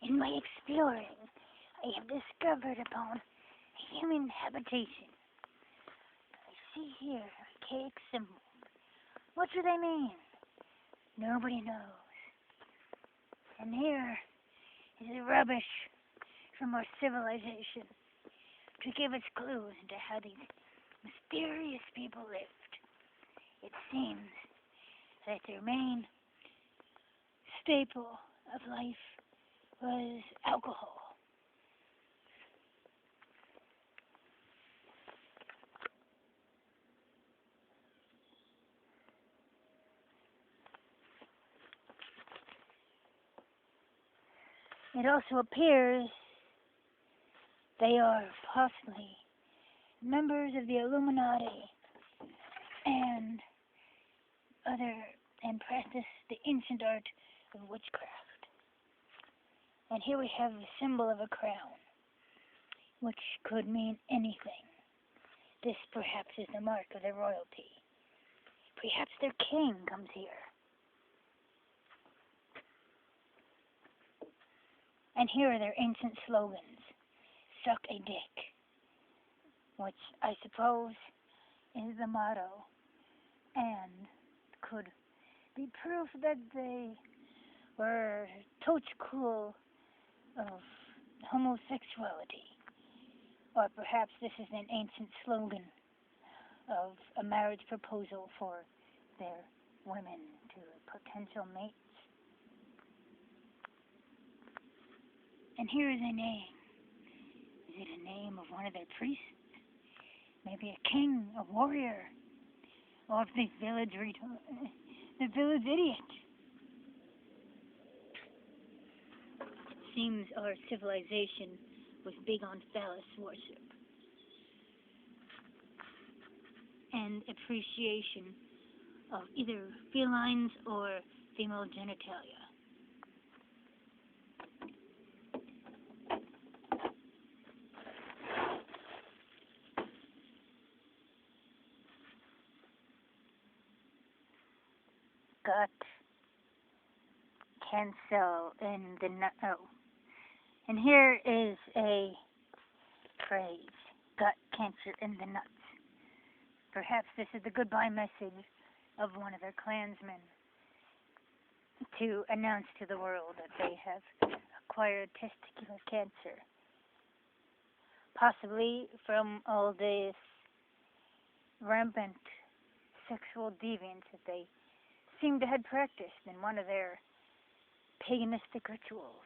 In my exploring, I have discovered upon human habitation. I see here archaic symbols. What do they mean? Nobody knows. And here is rubbish from our civilization to give us clues into how these mysterious people lived. It seems that their main staple of life was alcohol. It also appears they are possibly members of the Illuminati and practice the ancient art of witchcraft. And here we have the symbol of a crown, which could mean anything. This perhaps is the mark of their royalty. Perhaps their king comes here. And here are their ancient slogans. Suck a dick, which I suppose is the motto, and could be proof that they were totes cool of homosexuality. Or perhaps this is an ancient slogan of a marriage proposal for their women to potential mates. And here is a name. Is it a name of one of their priests? Maybe a king, a warrior, or the village idiot. It seems our civilization was big on phallus worship and appreciation of either felines or female genitalia. Gut cancel in the nut. Oh, and here is a phrase: gut cancer in the nuts. Perhaps this is the goodbye message of one of their clansmen to announce to the world that they have acquired testicular cancer, possibly from all this rampant sexual deviance that they seem to have practiced in one of their paganistic rituals.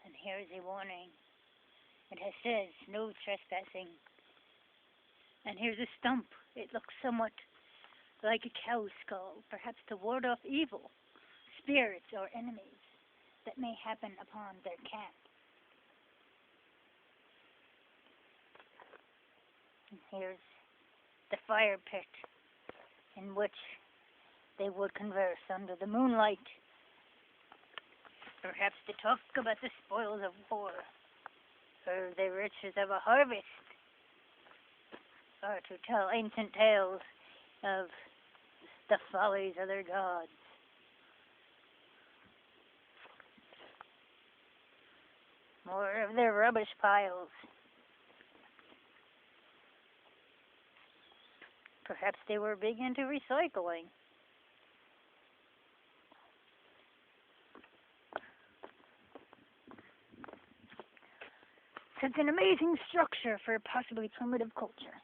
And here is a warning. It says no trespassing. And here's a stump. It looks somewhat like a cow skull, perhaps to ward off evil spirits or enemies that may happen upon their camp. And here's the fire pit in which they would converse under the moonlight, perhaps to talk about the spoils of war, or the riches of a harvest, or to tell ancient tales of the follies of their gods. More of their rubbish piles. Perhaps they were big into recycling. Such an amazing structure for a possibly primitive culture.